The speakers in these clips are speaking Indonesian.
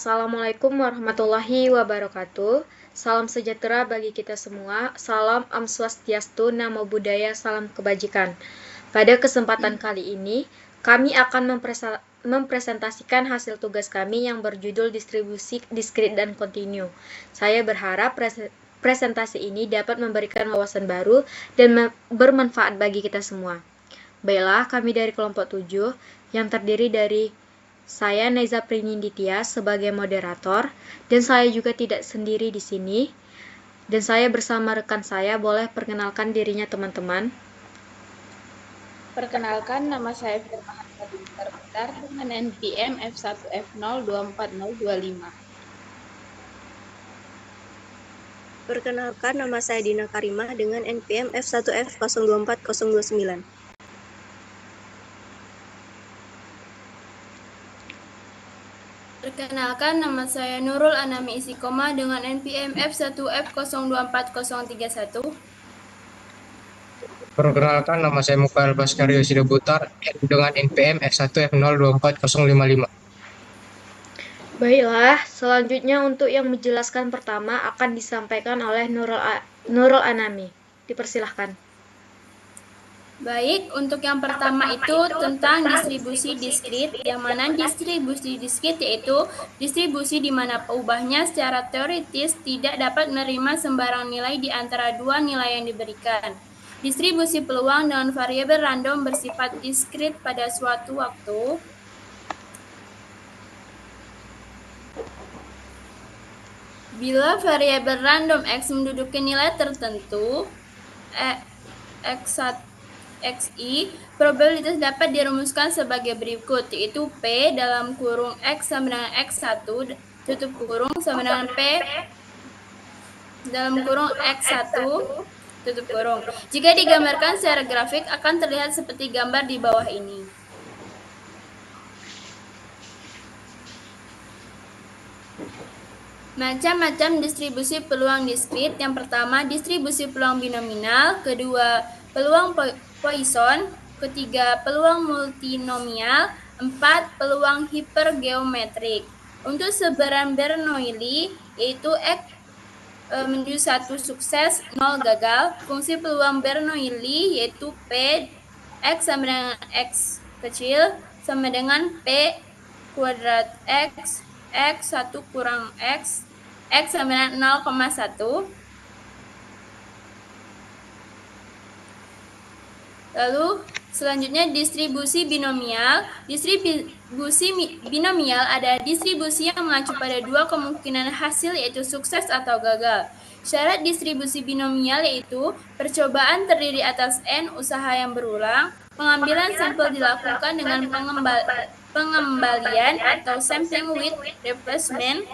Assalamualaikum warahmatullahi wabarakatuh. Salam sejahtera bagi kita semua. Salam Om Swastiastu, Namo Buddhaya, salam kebajikan. Pada kesempatan kali ini, kami akan mempresentasikan hasil tugas kami yang berjudul distribusi diskrit dan kontinu. Saya berharap presentasi ini dapat memberikan wawasan baru dan bermanfaat bagi kita semua. Baiklah, kami dari kelompok 7 yang terdiri dari saya Neza Prininditya sebagai moderator, dan saya juga tidak sendiri di sini. Dan saya bersama rekan saya, boleh perkenalkan dirinya teman-teman. Perkenalkan, nama saya Firman Bintar dengan NPM F1F0240025. Perkenalkan, nama saya Dina Karimah dengan NPM F1F024029. Perkenalkan, nama saya Nurul Anami Isikoma dengan NPM F1F024031. Perkenalkan, nama saya Mukail Baskario Sidabutar dengan NPM F1F024055. Baiklah, selanjutnya untuk yang menjelaskan pertama akan disampaikan oleh Nurul Anami. Dipersilahkan. Baik, untuk yang pertama itu tentang distribusi diskrit, yang mana distribusi diskrit yaitu distribusi di mana peubahnya secara teoritis tidak dapat menerima sembarang nilai di antara dua nilai yang diberikan. Distribusi peluang dengan variabel random bersifat diskrit pada suatu waktu. Bila variabel random X menduduki nilai tertentu, XI, probabilitas dapat dirumuskan sebagai berikut, yaitu P dalam kurung X sama dengan X1 tutup kurung sama dengan P dalam kurung X1 tutup kurung. Jika digambarkan secara grafik akan terlihat seperti gambar di bawah ini. Macam-macam distribusi peluang diskrit. Yang pertama, distribusi peluang binominal, kedua, peluang Poisson, ketiga, peluang multinomial, 4, peluang hipergeometrik. Untuk sebaran Bernoulli, yaitu X menuju 1 sukses, 0 gagal. Fungsi peluang Bernoulli yaitu P, X sama dengan X kecil, sama dengan P kuadrat X, X1 kurang X sama dengan 0,1. Lalu selanjutnya distribusi binomial. Distribusi binomial adalah distribusi yang mengacu pada dua kemungkinan hasil yaitu sukses atau gagal. Syarat distribusi binomial yaitu percobaan terdiri atas N usaha yang berulang, pengambilan sampel dilakukan dengan pengembalian atau sampling with replacement.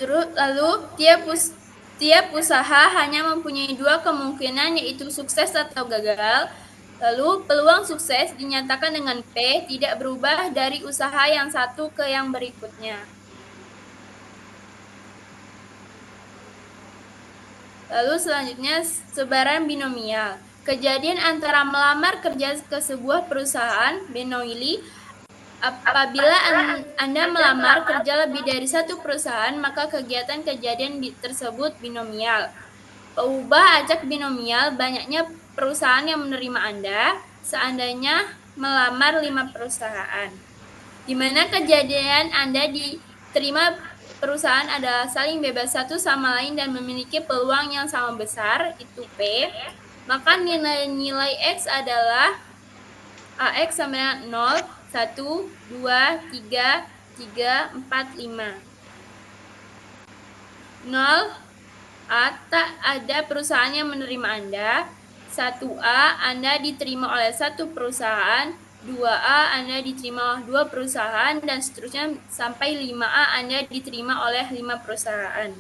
Lalu tiap usaha hanya mempunyai dua kemungkinan yaitu sukses atau gagal. Lalu peluang sukses dinyatakan dengan P tidak berubah dari usaha yang satu ke yang berikutnya. Lalu selanjutnya sebaran binomial. Kejadian antara melamar kerja ke sebuah perusahaan Bernoulli. Apabila Anda melamar kerja lebih dari satu perusahaan, maka kegiatan kejadian tersebut binomial. Peubah acak binomial banyaknya perusahaan yang menerima Anda, seandainya melamar 5 perusahaan. Di mana kejadian Anda diterima perusahaan adalah saling bebas satu sama lain dan memiliki peluang yang sama besar, itu P, maka nilai-nilai X adalah AX sama dengan 0, 1, 2, 3, 4, 5. 0, A, tak ada perusahaan yang menerima Anda. 1A, Anda diterima oleh satu perusahaan. 2A, Anda diterima oleh 2 perusahaan, dan seterusnya sampai 5A, Anda diterima oleh 5 perusahaan.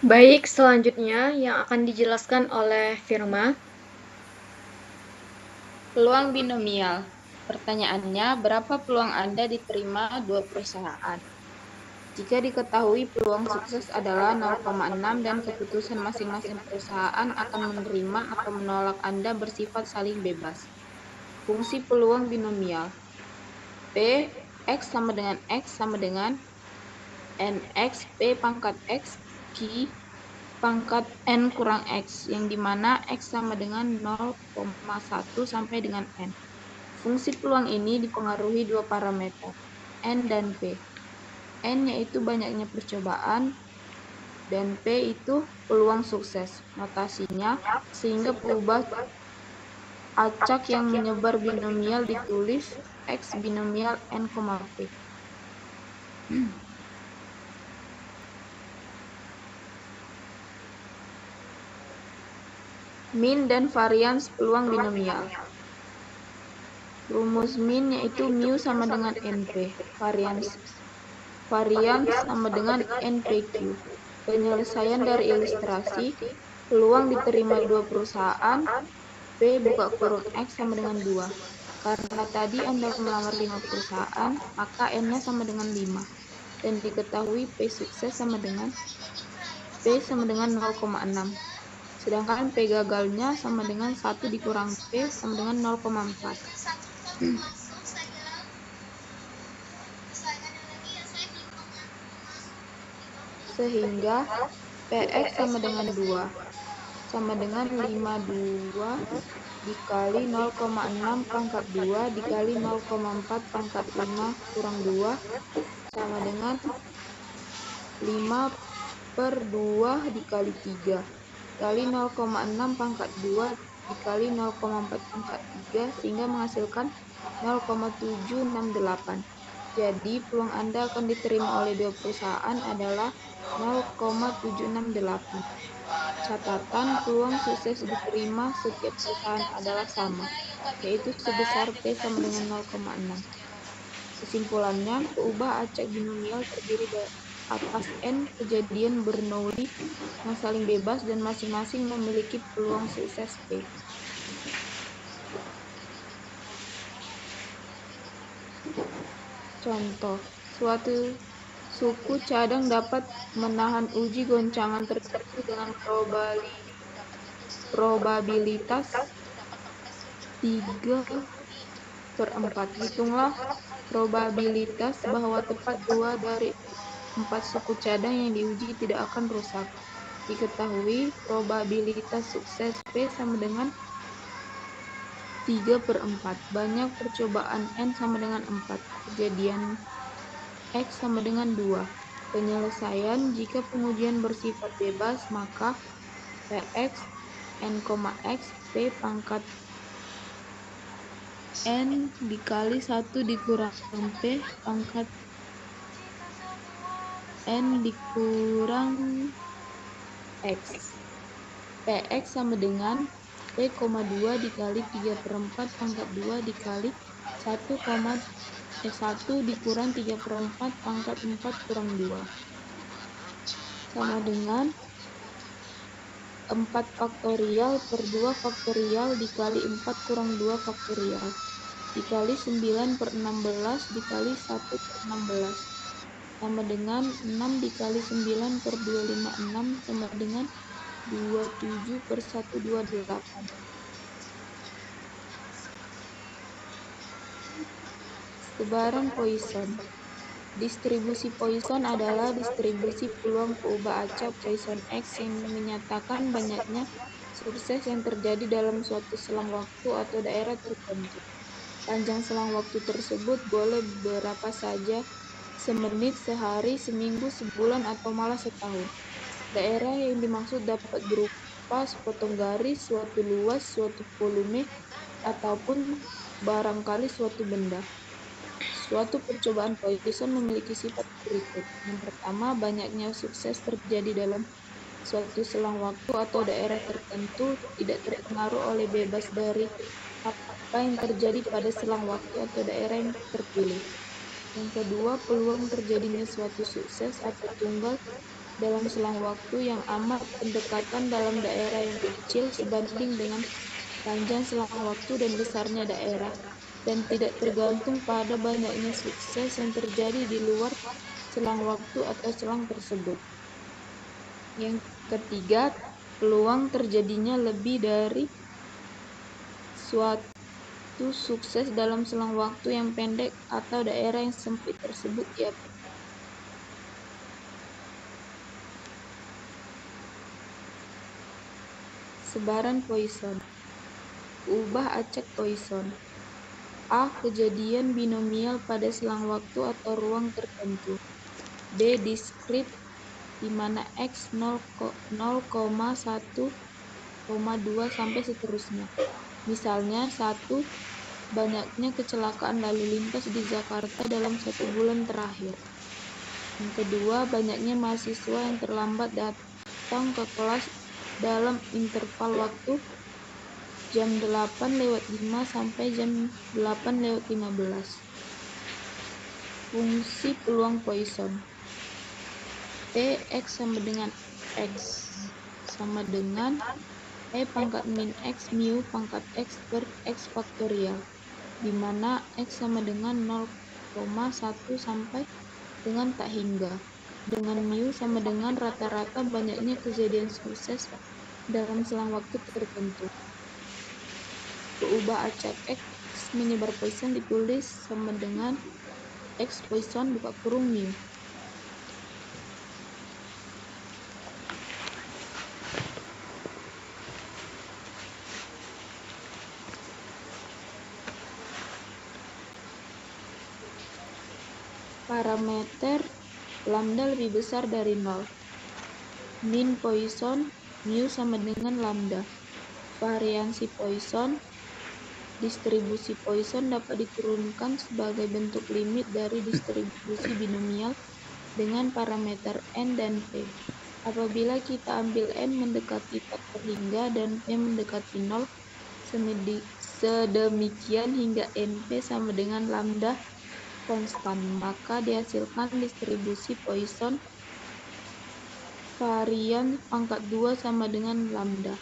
Baik, selanjutnya yang akan dijelaskan oleh Firma. Peluang binomial. Pertanyaannya, berapa peluang Anda diterima 2 perusahaan? Jika diketahui peluang sukses adalah 0,6 dan keputusan masing-masing perusahaan akan menerima atau menolak Anda bersifat saling bebas. Fungsi peluang binomial. P X sama dengan NX P pangkat X Q pangkat N kurang X, yang dimana X sama dengan 0,1 sampai dengan N. Fungsi peluang ini dipengaruhi dua parameter, N dan P. N yaitu banyaknya percobaan, dan P itu peluang sukses. Notasinya, sehingga perubahan acak yang menyebar binomial ditulis X binomial N, P. Min dan varians peluang binomial. Rumus min yaitu mu sama dengan NP. Varians sama dengan NPQ. Penyelesaian dari ilustrasi, peluang diterima dua perusahaan, P buka kurung X sama dengan 2. Karena tadi Anda melamar 5 perusahaan, maka N-nya sama dengan 5. Dan diketahui P sukses sama dengan P sama dengan 0,6. Sedangkan P gagalnya sama dengan 1 dikurang P sama dengan 0,4. Sehingga PX sama dengan 2. Sama dengan 52 dikali 0,6 pangkat 2 dikali 0,4 pangkat 5 kurang 2 sama dengan 5/2 dikali 3 kali 0,6 pangkat 2 dikali 0,4 pangkat 3 sehingga menghasilkan 0,768. Jadi peluang Anda akan diterima oleh dua perusahaan adalah 0,768. Catatan, peluang sukses diterima setiap perusahaan adalah sama, yaitu sebesar P sama dengan 0,6. Kesimpulannya, peubah acak binomial terdiri atas N kejadian Bernoulli yang saling bebas dan masing-masing memiliki peluang sukses P. Contoh, suatu suku cadang dapat menahan uji goncangan tertentu dengan probabilitas 3/4. Hitunglah probabilitas bahwa tepat 2 dari 4 suku cadang yang diuji tidak akan rusak. Diketahui probabilitas sukses P sama dengan 3/4. Banyak percobaan N sama dengan 4. Kejadian X sama dengan 2. Penyelesaian, jika pengujian bersifat bebas, maka Px N, X P pangkat N dikali 1 dikurang P pangkat N dikurang X. Px sama dengan P, 2 dikali 3/4 pangkat 2 dikali 1 dikurang 3/4 pangkat 4 kurang 2 sama dengan 4 faktorial per 2 faktorial dikali 4 kurang 2 faktorial dikali 9/16 dikali 1/16 sama dengan 6 dikali 9/256 sama dengan 27/128. Sebaran Poisson. Distribusi Poisson adalah distribusi peluang peubah acak Poisson X yang menyatakan banyaknya sukses yang terjadi dalam suatu selang waktu atau daerah tertentu. Panjang selang waktu tersebut boleh berapa saja, semenit, sehari, seminggu, sebulan, atau malah setahun. Daerah yang dimaksud dapat berupa sepotong garis, suatu luas, suatu volume, ataupun barangkali suatu benda. Suatu percobaan Poisson memiliki sifat berikut. Yang pertama, banyaknya sukses terjadi dalam suatu selang waktu atau daerah tertentu tidak terpengaruh oleh bebas dari apa yang terjadi pada selang waktu atau daerah yang terpilih. Yang kedua, peluang terjadinya suatu sukses atau tunggal dalam selang waktu yang amat pendekatan dalam daerah yang kecil sebanding dengan panjang selang waktu dan besarnya daerah, dan tidak tergantung pada banyaknya sukses yang terjadi di luar selang waktu atau selang tersebut. Yang ketiga, peluang terjadinya lebih dari suatu itu sukses dalam selang waktu yang pendek atau daerah yang sempit tersebut tiap sebaran Poisson. Ubah acak Poisson. A. Kejadian binomial pada selang waktu atau ruang tertentu. B. Diskrit di mana X 0,1,2 sampai seterusnya. Misalnya 1. Banyaknya kecelakaan lalu lintas di Jakarta dalam 1 bulan terakhir. Yang kedua, banyaknya mahasiswa yang terlambat datang ke kelas dalam interval waktu jam 8:05 sampai jam 8:15. Fungsi peluang Poisson. P X sama dengan X sama dengan E pangkat min X mu pangkat X per X faktorial, di mana X sama dengan 0,1 sampai dengan tak hingga, dengan mu sama dengan rata-rata banyaknya kejadian sukses dalam selang waktu tertentu. Ubah acak X menyebar Poisson ditulis sama dengan X Poisson buka kurung mu. Parameter lambda lebih besar dari 0. Min Poisson mu sama dengan lambda. Variansi Poisson. Distribusi Poisson dapat diturunkan sebagai bentuk limit dari distribusi binomial dengan parameter n dan p. Apabila kita ambil n mendekati tak terhingga dan p mendekati 0, sedemikian hingga np sama dengan lambda konstan, maka dihasilkan distribusi Poisson varian pangkat 2 sama dengan lambda.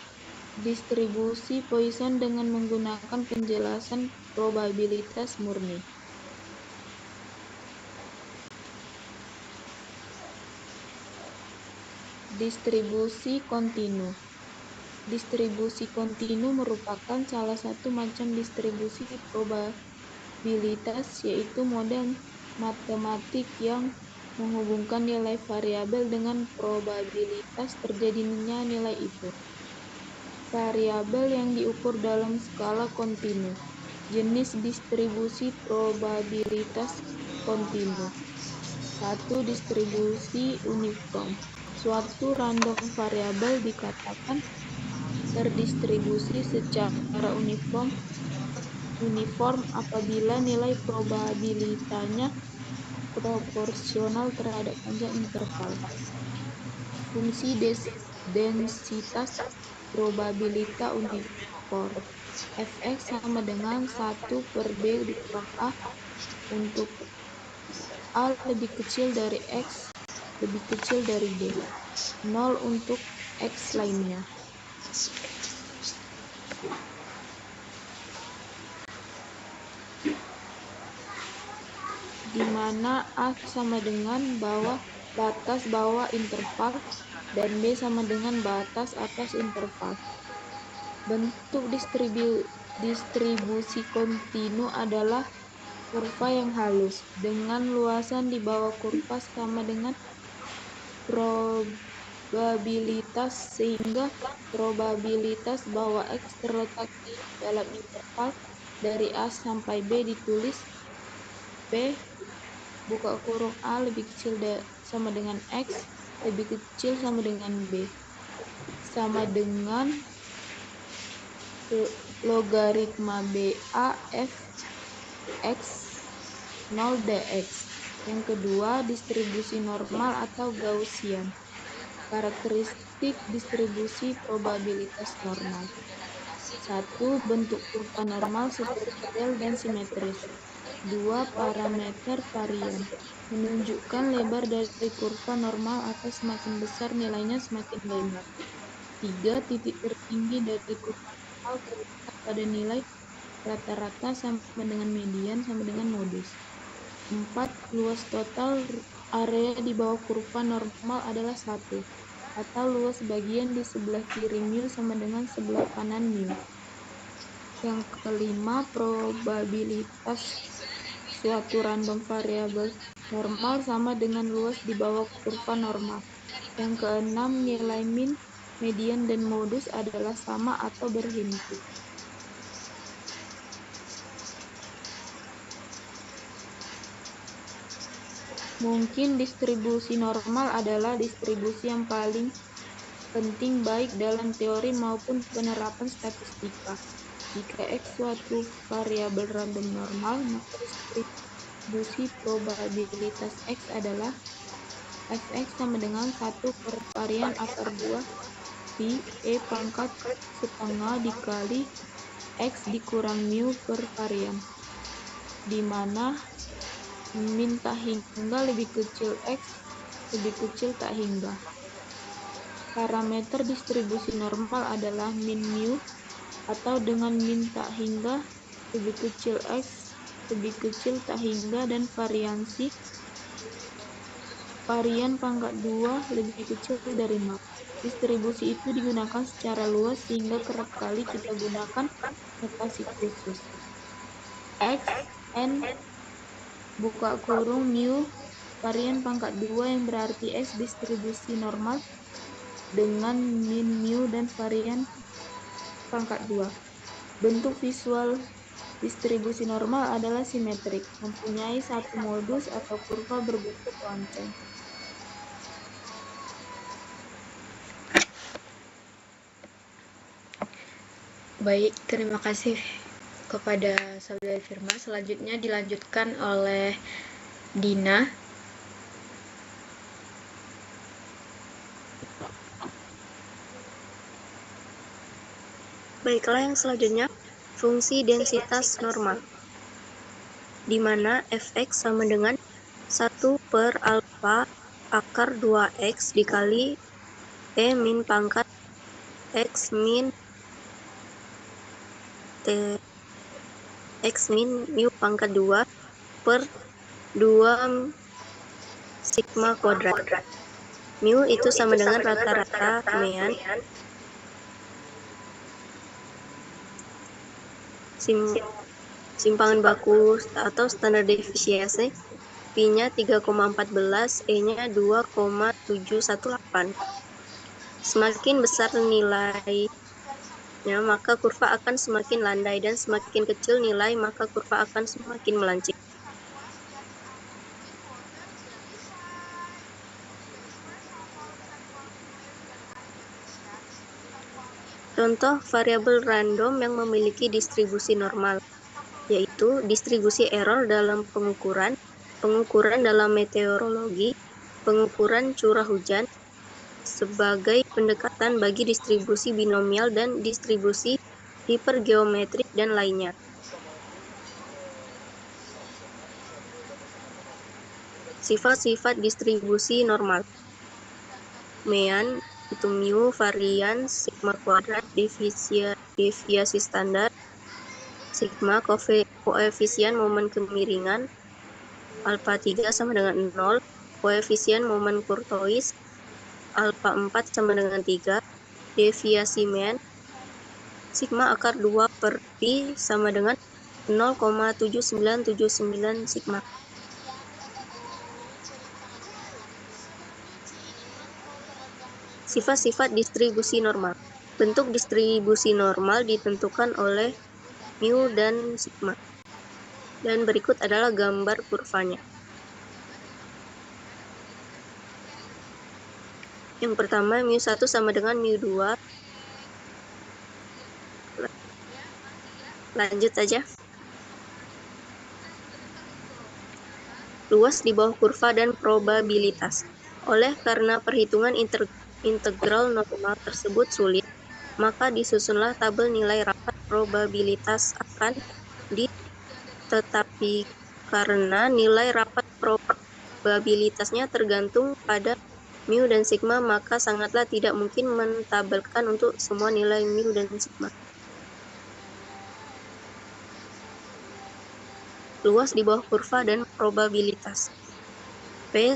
Distribusi Poisson dengan menggunakan penjelasan probabilitas murni. Distribusi kontinu. Distribusi kontinu merupakan salah satu macam distribusi probabilitas, yaitu model matematik yang menghubungkan nilai variabel dengan probabilitas terjadinya nilai itu. Variabel yang diukur dalam skala kontinu. Jenis distribusi probabilitas kontinu. 1. Distribusi uniform. Suatu random variabel dikatakan terdistribusi secara uniform apabila nilai probabilitasnya proporsional terhadap panjang interval. Fungsi densitas probabilitas uniform. Fx sama dengan 1 per B dikurang A untuk A lebih kecil dari X lebih kecil dari B. 0 untuk X lainnya. Di mana A sama dengan batas bawah interval dan B sama dengan batas atas interval. Bentuk distribusi kontinu adalah kurva yang halus, dengan luasan di bawah kurva sama dengan probabilitas, sehingga probabilitas bahwa X terletak di dalam interval dari A sampai B ditulis P buka kurung A lebih kecil sama dengan X lebih kecil sama dengan B sama dengan logaritma BA F X 0 dx. Yang kedua, distribusi normal atau Gaussian. Karakteristik distribusi probabilitas normal. 1. Bentuk kurva normal seperti L dan simetris. 2. Parameter varian. Menunjukkan lebar dari kurva normal atau semakin besar nilainya semakin lebar. 3. Titik tertinggi dari kurva normal terletak pada nilai rata-rata sama dengan median sama dengan modus. 4. Luas total area di bawah kurva normal adalah 1, atau luas bagian di sebelah kiri mu sama dengan sebelah kanan mu. Yang kelima, probabilitas suatu random variabel normal sama dengan luas di bawah kurva normal. Yang keenam, nilai min, median, dan modus adalah sama atau berhimpit. Mungkin distribusi normal adalah distribusi yang paling penting baik dalam teori maupun penerapan statistika. Jika X suatu variabel random normal, maka distribusi probabilitas X adalah Fx sama dengan 1 per varian akar 2 pi E pangkat setengah dikali X dikurang mu per varian, di mana min tak hingga lebih kecil X lebih kecil tak hingga. Parameter distribusi normal adalah min mu, atau dengan min tak hingga lebih kecil X lebih kecil tak hingga dan variansi varian pangkat 2 lebih kecil dari 0. Distribusi itu digunakan secara luas sehingga kerap kali kita gunakan notasi khusus. X, N, buka kurung, mu, varian pangkat 2 yang berarti X distribusi normal dengan min mu dan varian pangkat 2. Bentuk visual distribusi normal adalah simetrik, mempunyai satu modus atau kurva berbentuk lonceng. Baik, terima kasih kepada Saudari Firma. Selanjutnya dilanjutkan oleh Dina. Baiklah, yang selanjutnya fungsi densitas normal, di mana Fx sama dengan 1 per alfa akar 2x dikali E min pangkat X min X min mu pangkat 2 per 2 sigma kuadrat. Mu itu sama dengan rata-rata mean simpangan baku atau standar deviasi, pi-nya 3,14, E-nya 2,718. Semakin besar nilainya, maka kurva akan semakin landai, dan semakin kecil nilai, maka kurva akan semakin melancip. Contoh variabel random yang memiliki distribusi normal, yaitu distribusi error dalam pengukuran dalam meteorologi, pengukuran curah hujan, sebagai pendekatan bagi distribusi binomial dan distribusi hipergeometrik dan lainnya. Sifat-sifat distribusi normal: mean itu mu, varian, sigma kuadrat, deviasi standar, sigma, koefisien momen kemiringan, alpha 3 sama dengan 0, koefisien momen kurtois, alpha 4 sama dengan 3, deviasi mean, sigma akar 2 per pi sama dengan 0,7979 sigma. Sifat-sifat distribusi normal. Bentuk distribusi normal ditentukan oleh mu dan sigma. Dan berikut adalah gambar kurvanya. Yang pertama, mu1 sama dengan mu2. Lanjut saja. Luas di bawah kurva dan probabilitas. Oleh karena perhitungan integral normal tersebut sulit, maka disusunlah tabel nilai rapat probabilitas akan tetapi karena nilai rapat probabilitasnya tergantung pada mu dan sigma, maka sangatlah tidak mungkin mentabelkan untuk semua nilai mu dan sigma. Luas di bawah kurva dan probabilitas. P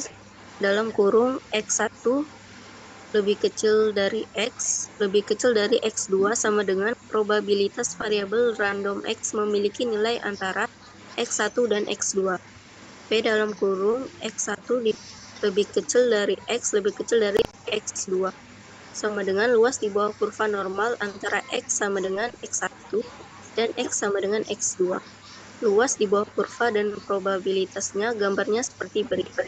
dalam kurung X1 lebih kecil dari X2 sama dengan probabilitas variabel random X memiliki nilai antara X1 dan X2. P dalam kurung X1 lebih kecil dari X2 sama dengan luas di bawah kurva normal antara X sama dengan X1 dan X sama dengan X2. Luas di bawah kurva dan probabilitasnya gambarnya seperti berikut.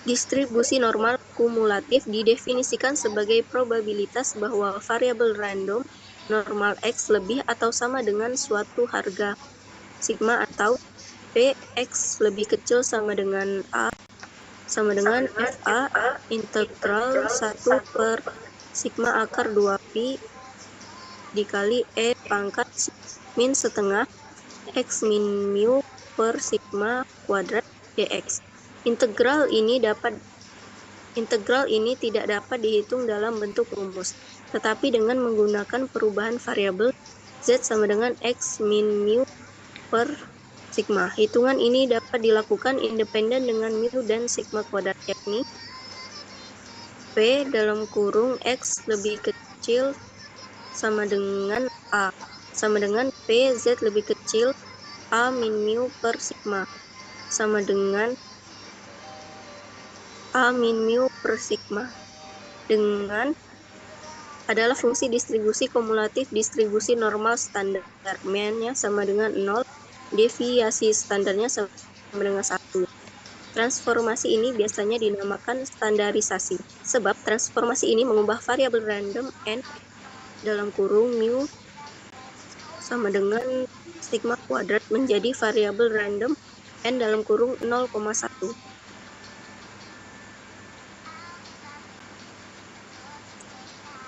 Distribusi normal kumulatif didefinisikan sebagai probabilitas bahwa variabel random normal X lebih atau sama dengan suatu harga sigma atau P X lebih kecil sama dengan A sama dengan FA integral 1 per sigma akar 2pi dikali E pangkat min setengah X min mu per sigma kuadrat dx. Integral ini tidak dapat dihitung dalam bentuk rumus, tetapi dengan menggunakan perubahan variabel z sama dengan X min mu per sigma. Hitungan ini dapat dilakukan independen dengan mu dan sigma kuadrat, yakni P dalam kurung X lebih kecil sama dengan A, sama dengan P Z lebih kecil A min mu per sigma, sama dengan A min mu per sigma dengan adalah fungsi distribusi kumulatif distribusi normal standar. M-nya sama dengan 0, deviasi standarnya sama dengan 1. Transformasi ini biasanya dinamakan standarisasi, sebab transformasi ini mengubah variabel random n dalam kurung mu sama dengan sigma kuadrat menjadi variabel random n dalam kurung 0,1.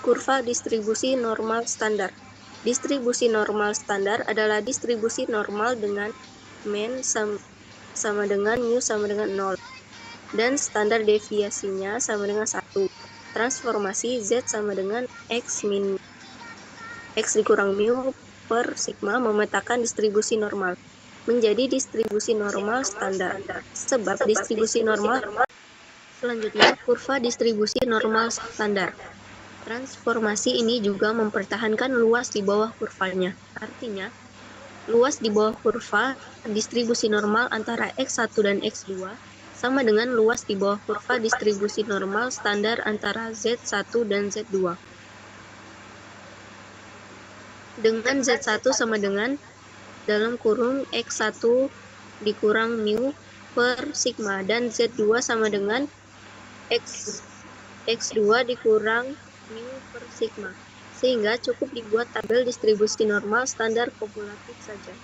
Kurva distribusi normal standar. Distribusi normal standar adalah distribusi normal dengan mean sama dengan mu sama dengan 0 dan standar deviasinya sama dengan 1. Transformasi Z sama dengan X dikurang mu per sigma memetakan distribusi normal menjadi distribusi normal standar. Sebab distribusi normal selanjutnya kurva distribusi normal standar. Transformasi ini juga mempertahankan luas di bawah kurvanya. Artinya, luas di bawah kurva distribusi normal antara X1 dan X2 sama dengan luas di bawah kurva distribusi normal standar antara Z1 dan Z2. Dengan Z1 sama dengan dalam kurung X1 dikurang mu per sigma dan Z2 sama dengan X2 dikurang mu per sigma, sehingga cukup dibuat tabel distribusi normal standar kumulatif saja.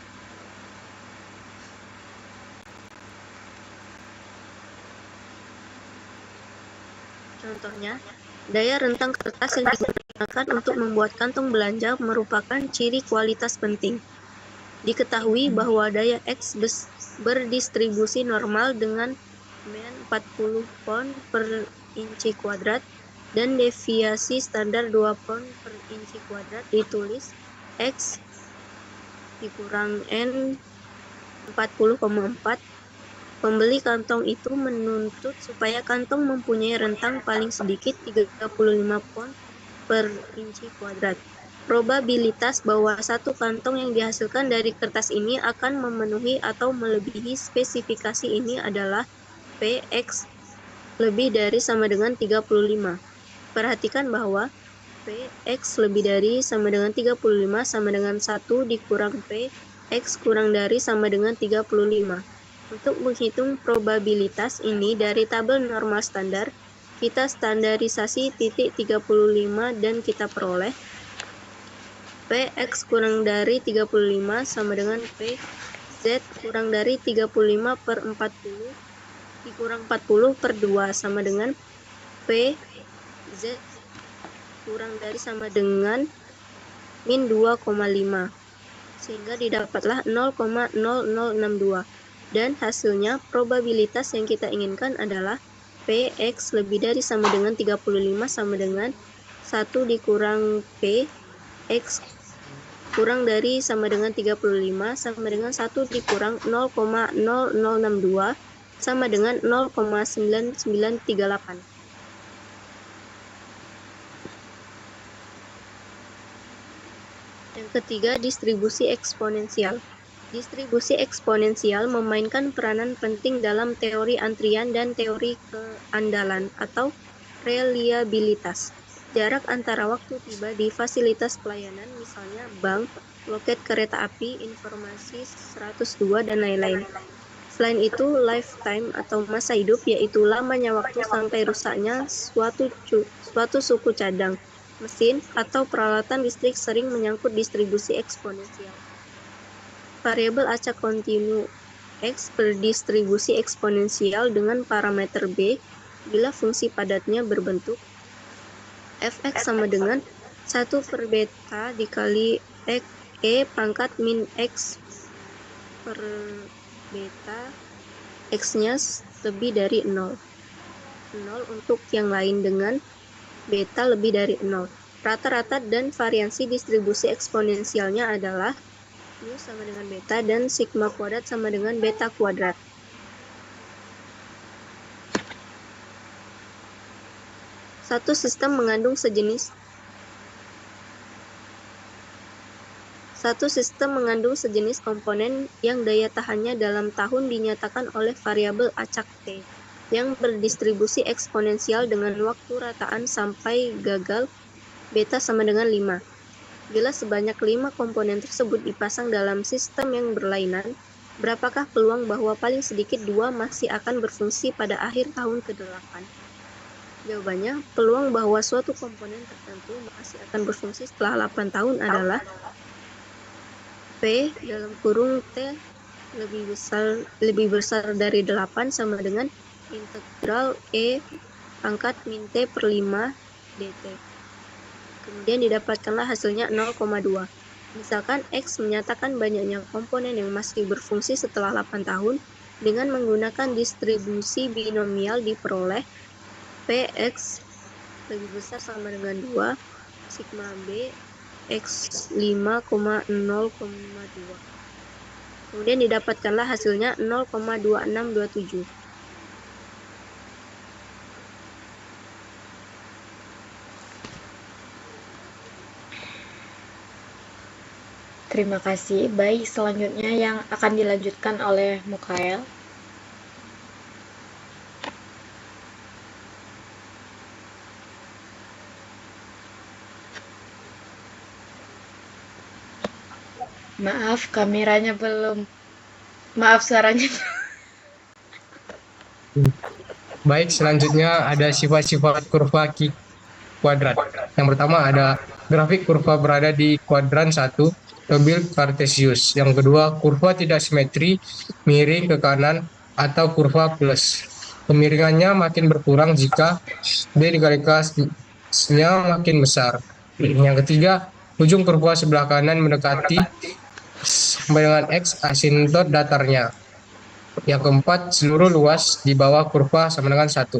Contohnya, daya rentang kertas yang digunakan untuk membuat kantong belanja merupakan ciri kualitas penting. Diketahui bahwa daya X berdistribusi normal dengan mean 40 pound per inci kuadrat dan deviasi standar 2 pound per inci kuadrat. Ditulis X dikurang N 40,4. Pembeli kantong itu menuntut supaya kantong mempunyai rentang paling sedikit 35 pound per inci kuadrat. Probabilitas bahwa satu kantong yang dihasilkan dari kertas ini akan memenuhi atau melebihi spesifikasi ini adalah Px lebih dari sama dengan 35. Perhatikan bahwa Px lebih dari sama dengan 35 sama dengan 1 dikurang Px kurang dari sama dengan 35. Untuk menghitung probabilitas ini dari tabel normal standar, kita standarisasi titik 35 dan kita peroleh Px kurang dari 35 sama dengan Pz kurang dari 35 per 40 dikurang 40 per 2 sama dengan Pz kurang dari sama dengan min 2,5, sehingga didapatlah 0,0062 dan hasilnya probabilitas yang kita inginkan adalah Px lebih dari sama dengan 35 sama dengan 1 dikurang Px kurang dari sama dengan 35 sama dengan 1 dikurang 0,0062 sama dengan 0,9938. Yang ketiga, distribusi eksponensial. Distribusi eksponensial memainkan peranan penting dalam teori antrian dan teori keandalan atau reliabilitas. Jarak antara waktu tiba di fasilitas pelayanan, misalnya bank, loket kereta api, informasi 102, dan lain-lain. Selain itu, lifetime atau masa hidup, yaitu lamanya waktu sampai rusaknya suatu suku cadang, mesin, atau peralatan listrik sering menyangkut distribusi eksponensial. Variabel acak kontinu X berdistribusi eksponensial dengan parameter B bila fungsi padatnya berbentuk fx sama dengan 1 per beta dikali E pangkat min X per beta X-nya lebih dari 0. 0 untuk yang lain dengan beta lebih dari 0. Rata-rata dan variansi distribusi eksponensialnya adalah mu sama dengan beta dan sigma kuadrat sama dengan beta kuadrat. Satu sistem mengandung sejenis komponen yang daya tahannya dalam tahun dinyatakan oleh variabel acak T yang berdistribusi eksponensial dengan waktu rataan sampai gagal beta sama dengan 5. Bila sebanyak 5 komponen tersebut dipasang dalam sistem yang berlainan, berapakah peluang bahwa paling sedikit 2 masih akan berfungsi pada akhir tahun ke-8? Jawabannya, peluang bahwa suatu komponen tertentu masih akan berfungsi setelah 8 tahun adalah P dalam kurung T lebih besar dari 8 sama dengan integral E pangkat min T per 5 dt. Kemudian didapatkanlah hasilnya 0,2. Misalkan X menyatakan banyaknya komponen yang masih berfungsi setelah 8 tahun dengan menggunakan distribusi binomial diperoleh Px lebih besar sama dengan 2 sigma B X 5,0,2. Kemudian didapatkanlah hasilnya 0,2627. Terima kasih. Baik, selanjutnya yang akan dilanjutkan oleh Mukael. Maaf, kameranya belum. Maaf, suaranya. Baik, selanjutnya ada sifat-sifat kurva Q kuadrat. Yang pertama ada grafik kurva berada di kuadran 1, mobil kartesius. Yang kedua, kurva tidak simetri, miring ke kanan atau kurva plus. Kemiringannya makin berkurang jika B dikali K-nya makin besar. Yang ketiga, ujung kurva sebelah kanan mendekati sampai dengan X asintot datarnya. Yang keempat, seluruh luas di bawah kurva sama dengan 1.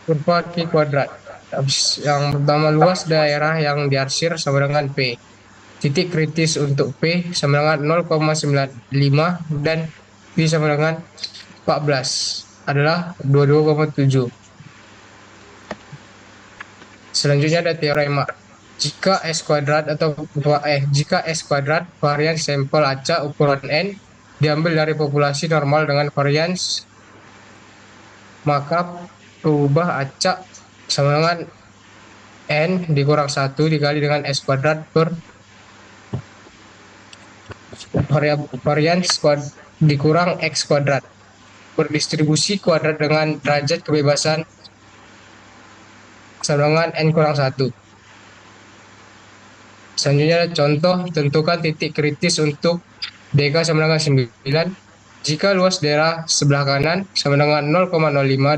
Kurva Q kuadrat. Yang pertama, luas daerah yang diarsir sama dengan P. Titik kritis untuk P sama dengan 0,95 dan P sama dengan 14 adalah 22,7. Selanjutnya ada teorema. Jika S kuadrat varian sampel acak ukuran N diambil dari populasi normal dengan varians, maka perubahan acak sama dengan N dikurang 1 dikali dengan S kuadrat per varians dikurang X kuadrat. Berdistribusi kuadrat dengan derajat kebebasan sama dengan N kurang 1. Selanjutnya ada contoh, tentukan titik kritis untuk DK sama dengan 9 jika luas daerah sebelah kanan sama dengan 0,05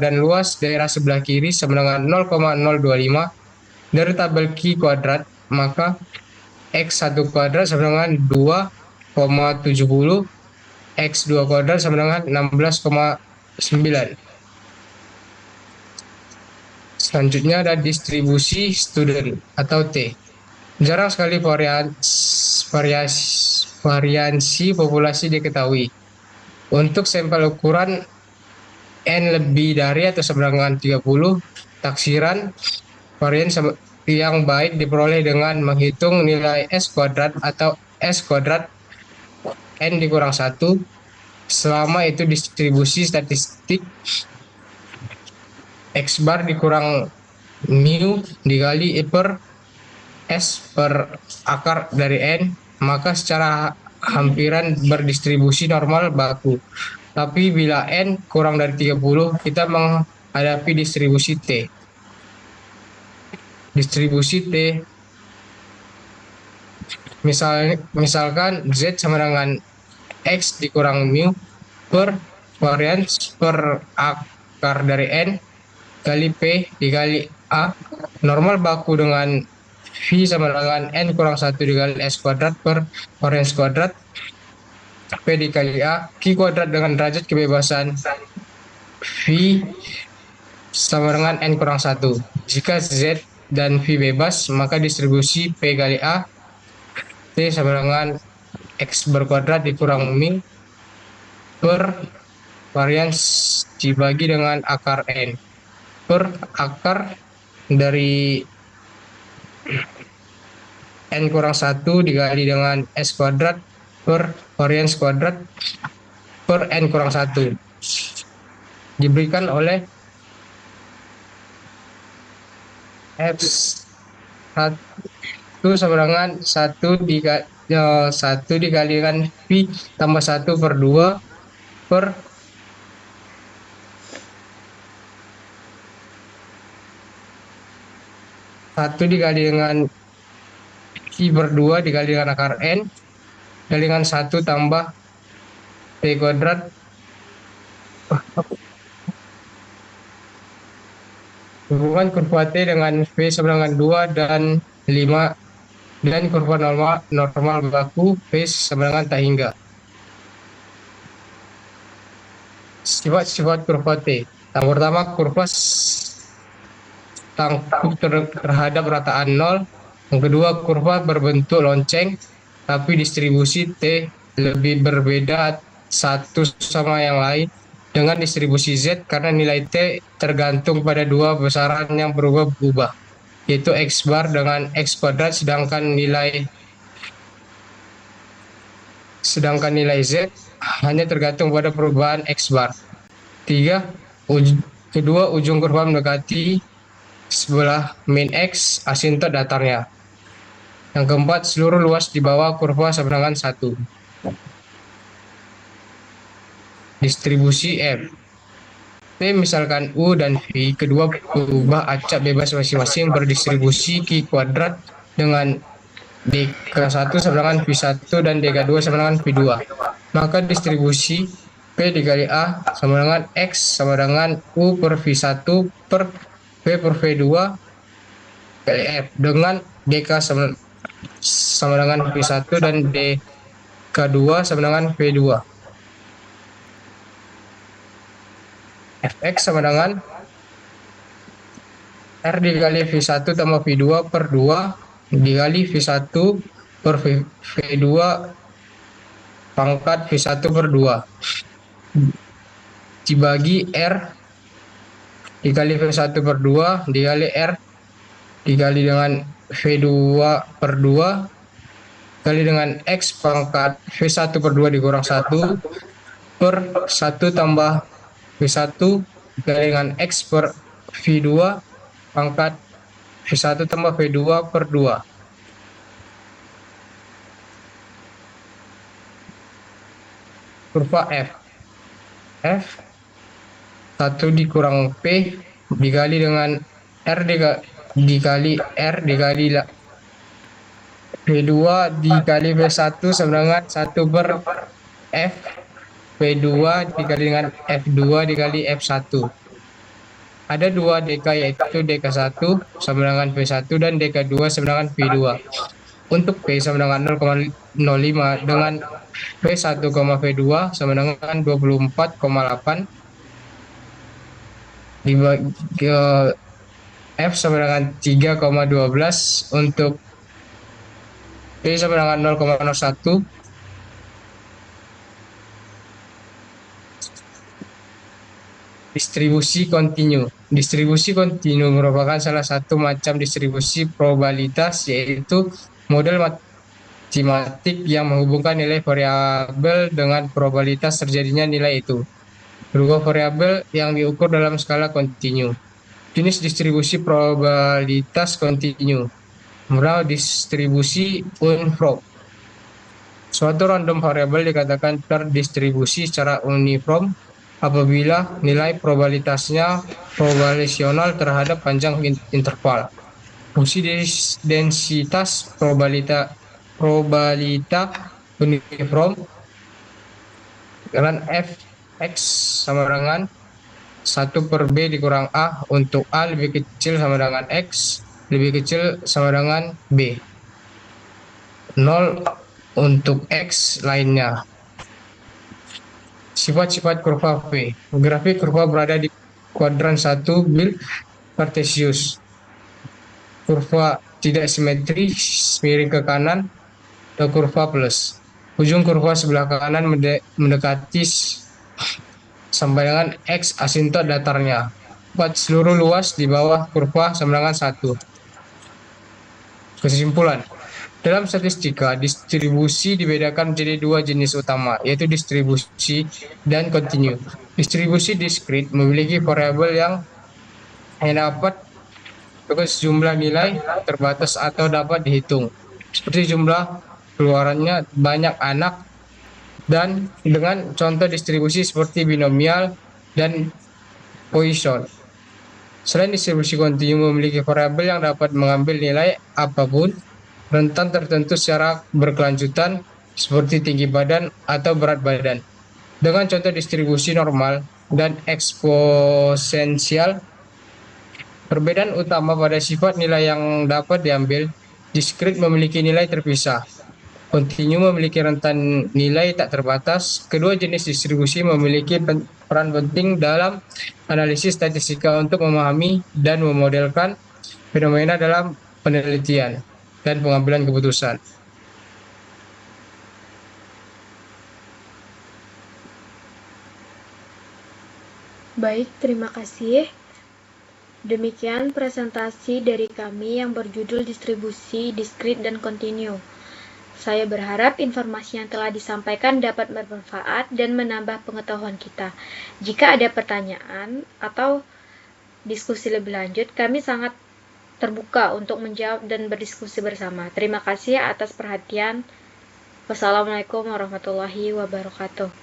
dan luas daerah sebelah kiri sama dengan 0,025 dari tabel Q kuadrat, maka X1 kuadrat sama dengan 2,70, X2 kuadrat sama dengan 16,5 9. Selanjutnya ada distribusi student atau T. Jarang sekali variansi populasi diketahui. Untuk sampel ukuran N lebih dari atau sama dengan 30, taksiran varian yang baik diperoleh dengan menghitung nilai S kuadrat atau S kuadrat N dikurang 1, selama itu distribusi statistik X bar dikurang mu dikali per S per akar dari N, maka secara hampiran berdistribusi normal baku. Tapi bila N kurang dari 30, kita menghadapi distribusi T. Distribusi T, misalkan Z sama dengan X dikurang mu per varians per akar dari N kali P dikali A, normal baku dengan V sama dengan N kurang 1 dikali S kuadrat per varians kuadrat P dikali A, Q kuadrat dengan derajat kebebasan V sama dengan N kurang 1. Jika Z dan V bebas, maka distribusi P kali A T sama dengan X berkuadrat dikurang min per varians dibagi dengan akar N per akar dari N kurang 1 dikali dengan S kuadrat per varians kuadrat per N kurang 1 diberikan oleh F1 sama dengan 1 dikali dengan V tambah 1 per 2 per satu dikali dengan V per 2 dikali dengan akar N dikali dengan 1 tambah T kuadrat hubungan kurva T dengan V sama dengan 2 dan 5 dan kurva normal baku V sama dengan tak hingga. Sifat-sifat kurva T. Yang pertama, kurva tangkup terhadap rataan 0. Yang kedua, kurva berbentuk lonceng, tapi distribusi T lebih berbeda satu sama yang lain dengan distribusi Z karena nilai T tergantung pada dua besaran yang berubah-ubah, yaitu X bar dengan X kuadrat, sedangkan nilai Z hanya tergantung pada perubahan X bar. 3. Kedua ujung kurva mendekati sebelah min X asintot datarnya. Yang keempat, seluruh luas di bawah kurva sama dengan 1. Distribusi F. P misalkan U dan V, kedua berubah acak bebas masing-masing berdistribusi Q kuadrat dengan DK1 sama dengan V1 dan DK2 sama dengan V2. Maka distribusi P dikali A sama dengan X sama dengan U per V1 per V per V2 kali F dengan DK sama dengan V1 dan DK2 sama dengan V2. Fx sama dengan R dikali V1 tambah V2 per 2 dikali V1 per V2 pangkat V1 per 2 dibagi R dikali V1 per 2 dikali R dikali dengan V2 per 2 dikali dengan X pangkat V1 per 2 dikurang 1 per 1 tambah V1 dikali dengan X per V2 pangkat V1 tambah V2 per 2. Kurva F. 1 dikurang P dikali dengan R dikali R dikali V2 dikali V1 sama dengan 1 per F V2 dikali dengan F2 dikali F1. Ada dua DK, yaitu DK1 sama dengan V1 dan DK2 sama dengan V2. Untuk P sama dengan 0,05 dengan V1, V2 sama dengan 24,8 dibagi F sama dengan 3,12 untuk P sama dengan 0,01. Distribusi kontinu. Distribusi kontinu merupakan salah satu macam distribusi probabilitas, yaitu model matematik yang menghubungkan nilai variabel dengan probabilitas terjadinya nilai itu. Berupa variabel yang diukur dalam skala kontinu. Jenis distribusi probabilitas kontinu. Pertama, distribusi uniform. Suatu random variabel dikatakan terdistribusi secara uniform apabila nilai probabilitasnya proporsional terhadap panjang interval. Fungsi densitas probabilitas uniform dengan fx sama dengan 1 per b dikurang a untuk a lebih kecil sama dengan x lebih kecil sama dengan b. 0 untuk x lainnya. Sifat-sifat kurva V. Grafik kurva berada di kuadran 1 bil Cartesius. Kurva tidak simetris, miring ke kanan, atau kurva plus. Ujung kurva sebelah kanan mendekati sampai dengan x asintot datarnya. Seluruh luas di bawah kurva sama dengan 1. Kesimpulan. Dalam statistika, distribusi dibedakan menjadi dua jenis utama, yaitu distribusi dan kontinu. Distribusi diskrit memiliki variabel yang hanya dapat dengan sejumlah nilai terbatas atau dapat dihitung, seperti jumlah keluarannya, banyak anak, dan dengan contoh distribusi seperti binomial dan Poisson. Selain distribusi kontinu memiliki variabel yang dapat mengambil nilai apapun, rentan tertentu secara berkelanjutan seperti tinggi badan atau berat badan. Dengan contoh distribusi normal dan eksponensial, perbedaan utama pada sifat nilai yang dapat diambil. Diskrit memiliki nilai terpisah. Kontinu memiliki rentan nilai tak terbatas. Kedua jenis distribusi memiliki peran penting dalam analisis statistika untuk memahami dan memodelkan fenomena dalam penelitian dan pengambilan keputusan. Baik, terima kasih. Demikian presentasi dari kami yang berjudul distribusi, diskrit, dan kontinu. Saya berharap informasi yang telah disampaikan dapat bermanfaat dan menambah pengetahuan kita. Jika ada pertanyaan atau diskusi lebih lanjut, kami sangat terbuka untuk menjawab dan berdiskusi bersama. Terima kasih atas perhatian. Wassalamualaikum warahmatullahi wabarakatuh.